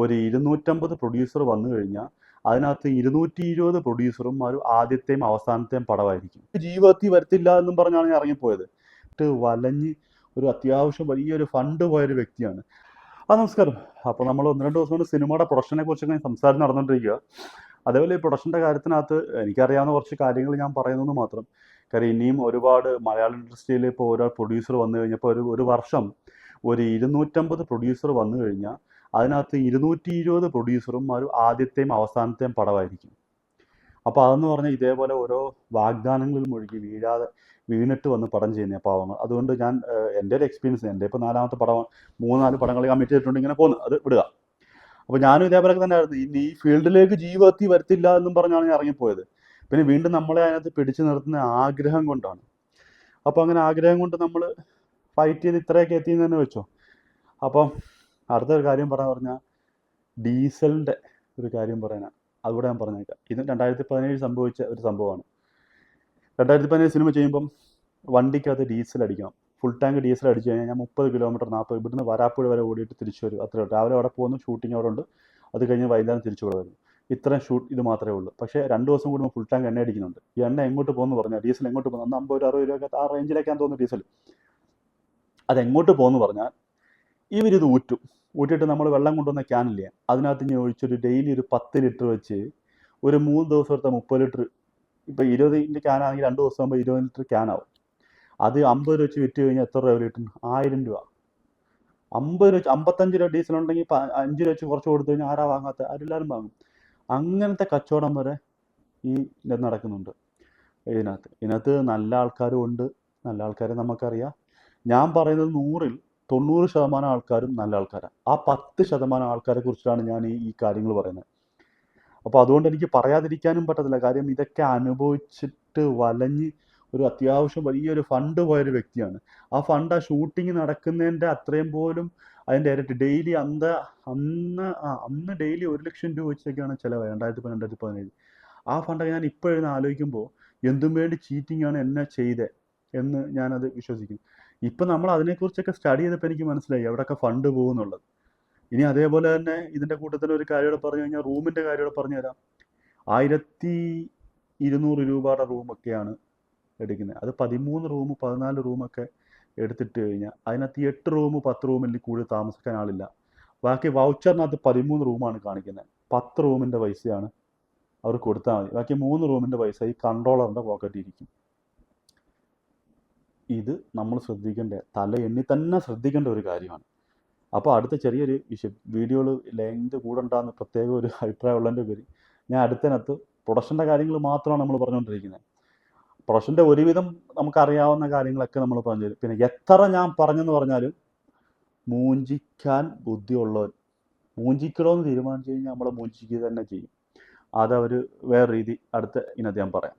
ഒരു 250 പ്രൊഡ്യൂസർ വന്നു കഴിഞ്ഞാൽ അതിനകത്ത് 220 പ്രൊഡ്യൂസറും ഒരു ആദ്യത്തെയും അവസാനത്തെയും പടമായിരിക്കും. ജീവിതത്തിൽ വരത്തില്ല എന്നും പറഞ്ഞാണ് ഞാൻ ഇറങ്ങിപ്പോയത്. വലഞ്ഞ് ഒരു അത്യാവശ്യം വലിയൊരു ഫണ്ട് പോയൊരു വ്യക്തിയാണ്. നമസ്കാരം. അപ്പോൾ നമ്മൾ 1-2 ദിവസം കൊണ്ട് സിനിമയുടെ പ്രൊഡക്ഷനെ കുറിച്ചൊക്കെ സംസാരം നടന്നുകൊണ്ടിരിക്കുക. അതേപോലെ ഈ പ്രൊഡക്ഷൻ്റെ കാര്യത്തിനകത്ത് എനിക്കറിയാവുന്ന കുറച്ച് കാര്യങ്ങൾ ഞാൻ പറയുന്നത് മാത്രം. കാര്യം ഇനിയും ഒരുപാട് മലയാളം ഇൻഡസ്ട്രിയിൽ ഇപ്പോൾ ഓരോ പ്രൊഡ്യൂസർ വന്നു കഴിഞ്ഞപ്പോൾ ഒരു വർഷം ഒരു 250 പ്രൊഡ്യൂസർ വന്നു കഴിഞ്ഞാൽ അതിനകത്ത് 220 പ്രൊഡ്യൂസറും ഒരു ആദ്യത്തെയും അവസാനത്തെയും പടമായിരിക്കും. അപ്പോൾ അതെന്ന് പറഞ്ഞാൽ ഇതേപോലെ ഓരോ വാഗ്ദാനങ്ങളിൽ മുഴുകി വീണിട്ട് വന്ന് പടം ചെയ്യുന്ന പാവങ്ങൾ. അതുകൊണ്ട് ഞാൻ എൻ്റെ ഒരു എക്സ്പീരിയൻസ്, എൻ്റെ ഇപ്പോൾ 4-ാമത്തെ പടം, 3-4 പടങ്ങൾ കമ്മിറ്റ് ചെയ്തിട്ടുണ്ട്, ഇങ്ങനെ പോകുന്നു, അത് വിടുക. അപ്പോൾ ഞാനും ഇതേപോലെ തന്നെ ആയിരുന്നു. ഇനി ഈ ഫീൽഡിലേക്ക് ജീവിതത്തിൽ വരത്തില്ല എന്നും പറഞ്ഞാണ് ഞാൻ ഇറങ്ങിപ്പോയത്. പിന്നെ വീണ്ടും നമ്മളെ അതിനകത്ത് പിടിച്ചു നിർത്തുന്ന ആഗ്രഹം കൊണ്ടാണ്. അപ്പോൾ അങ്ങനെ ആഗ്രഹം കൊണ്ട് നമ്മൾ ഫൈറ്റ് ചെയ്ത് ഇത്രയൊക്കെ എത്തിയെന്ന് തന്നെ വെച്ചോ. അപ്പം അടുത്തൊരു കാര്യം പറഞ്ഞാൽ ഡീസലിൻ്റെ ഒരു കാര്യം പറയാനാണ്. അതുകൂടെ ഞാൻ പറഞ്ഞേക്കാം. ഇത് 2017 സംഭവിച്ച ഒരു സംഭവമാണ്. 2017 സിനിമ ചെയ്യുമ്പം വണ്ടിക്കകത്ത് ഡീസൽ അടിക്കണം. ഫുൾ ടാങ്ക് ഡീസൽ അടിച്ചു കഴിഞ്ഞാൽ ഞാൻ 30 കിലോമീറ്റർ 40 ഇവിടുന്ന് വരാപ്പുഴ വരെ ഓടിയിട്ട് തിരിച്ചു വരും. അത്രേ ഉള്ളൂ. രാവിലെ അവിടെ പോകുന്നു, ഷൂട്ടിംഗ് അവിടെ ഉണ്ട്, അത് കഴിഞ്ഞ് വൈകുന്നേരം തിരിച്ചു ഇവിടെ വരും. ഇത്രയും ഇത് മാത്രമേ ഉള്ളൂ. പക്ഷേ 2 ദിവസം കൂടുമ്പോൾ ഫുൾ ടാങ്ക് എണ്ണ അടിക്കുന്നുണ്ട്. ഈ എണ്ണ എങ്ങോട്ട് പോകുന്നു പറഞ്ഞാൽ, ഡീസൽ എങ്ങോട്ട് പോകുന്നു, അന്ന് 50-60 രൂപ ആ റേഞ്ചിലേക്കാണ് തോന്നുന്നു ഡീസൽ. അതെങ്ങോട്ട് പോകുന്നു പറഞ്ഞാൽ ഇവരിത് ഊറ്റിയിട്ട് നമ്മൾ വെള്ളം കൊണ്ടുവന്ന ക്യാനില്ലേ, അതിനകത്ത് ഇങ്ങനെ ഒഴിച്ചൊരു ഡെയിലി ഒരു 10 ലിറ്റർ വെച്ച് ഒരു 3 ദിവസം എടുത്ത 30 ലിറ്റർ. ഇപ്പോൾ 20 ക്യാനാണെങ്കിൽ 2 ദിവസം ആകുമ്പോൾ 20 ലിറ്റർ ക്യാനാവും. അത് 50 രൂപ വെച്ച് വിറ്റ് കഴിഞ്ഞാൽ എത്ര രൂപ കിട്ടും? 1000 രൂപ. 50 രൂപ 55 രൂപ ഡീസൽ ഉണ്ടെങ്കിൽ 5 രൂപ വെച്ച് കുറച്ച് കൊടുത്തു കഴിഞ്ഞാൽ ആരാ വാങ്ങാത്ത? ആരെല്ലാവരും വാങ്ങും. അങ്ങനത്തെ കച്ചവടം വരെ ഈ നടക്കുന്നുണ്ട്. ഇതിനകത്ത് നല്ല ആൾക്കാരും ഉണ്ട്. നല്ല ആൾക്കാരെ നമുക്കറിയാം. ഞാൻ പറയുന്നത് 100-ൽ 90% ആൾക്കാരും നല്ല ആൾക്കാരാണ്. ആ 10% ആൾക്കാരെ കുറിച്ചാണ് ഞാൻ ഈ കാര്യങ്ങൾ പറയുന്നത്. അപ്പോൾ അതുകൊണ്ട് എനിക്ക് പറയാതിരിക്കാനും പറ്റത്തില്ല. കാര്യം ഇതൊക്കെ അനുഭവിച്ചിട്ട് വലഞ്ഞ് ഒരു അത്യാവശ്യം വലിയൊരു ഫണ്ട് പോയൊരു വ്യക്തിയാണ്. ആ ഫണ്ട് ആ ഷൂട്ടിങ് നടക്കുന്നതിൻ്റെ അത്രയും പോലും അതിൻ്റെ ഇരട്ടി. ഡെയിലി അന്ന് ഡെയിലി 1 ലക്ഷം രൂപ വെച്ചൊക്കെയാണ് ചിലവ്. 2017. ആ ഫണ്ടൊക്കെ ഞാൻ ഇപ്പോഴൊന്ന് ആലോചിക്കുമ്പോൾ എന്തും വേണ്ടി ചീറ്റിംഗ് ആണ് എന്നെ ചെയ്തത് എന്ന് ഞാനത് വിശ്വസിക്കും. ഇപ്പം നമ്മൾ അതിനെക്കുറിച്ചൊക്കെ സ്റ്റഡി ചെയ്തപ്പോൾ എനിക്ക് മനസ്സിലായി എവിടെയൊക്കെ ഫണ്ട് പോകുന്നുള്ളത്. ഇനി അതേപോലെ തന്നെ ഇതിൻ്റെ കൂട്ടത്തിൽ ഒരു കാര്യം കൂടെ പറഞ്ഞു കഴിഞ്ഞാൽ, റൂമിൻ്റെ കാര്യം കൂടെ പറഞ്ഞു തരാം. 1200 രൂപയുടെ റൂമൊക്കെയാണ് എടുക്കുന്നത്. അത് 13 റൂം 14 റൂമൊക്കെ എടുത്തിട്ട് കഴിഞ്ഞാൽ അതിനകത്ത് 8 റൂം 10 റൂമിൽ കൂടുതൽ താമസിക്കാൻ ആളില്ല. ബാക്കി വൗച്ചറിനകത്ത് 13 റൂമാണ് കാണിക്കുന്നത്. 10 റൂമിൻ്റെ പൈസയാണ് അവർ കൊടുത്താൽ മതി. ബാക്കി 3 റൂമിൻ്റെ പൈസ ഈ കൺട്രോളറിൻ്റെ പോക്കറ്റിൽ ഇരിക്കും. ഇത് നമ്മൾ തല എണ്ണി തന്നെ ശ്രദ്ധിക്കേണ്ട ഒരു കാര്യമാണ്. അപ്പോൾ അടുത്ത ചെറിയൊരു വീഡിയോയിൽ ലെങ്ത് കൂടണ്ടെന്ന് പ്രത്യേക ഒരു അഭിപ്രായം ഉള്ളതിൻ്റെ പേര് ഞാൻ അടുത്തതിനകത്ത് പ്രൊഡക്ഷൻ്റെ കാര്യങ്ങൾ മാത്രമാണ് നമ്മൾ പറഞ്ഞുകൊണ്ടിരിക്കുന്നത്. പ്രൊഡക്ഷൻ്റെ ഒരുവിധം നമുക്കറിയാവുന്ന കാര്യങ്ങളൊക്കെ നമ്മൾ പറഞ്ഞു തരും. പിന്നെ എത്ര ഞാൻ പറഞ്ഞെന്ന് പറഞ്ഞാലും മൂഞ്ചിക്കാൻ ബുദ്ധിയുള്ളവർ മൂഞ്ചിക്കണമെന്ന് തീരുമാനിച്ചു കഴിഞ്ഞാൽ നമ്മളെ മൂഞ്ചിക്കുക തന്നെ ചെയ്യും. അതവർ വേറെ രീതി അടുത്ത ഇനത്ത് ഞാൻ പറയാം.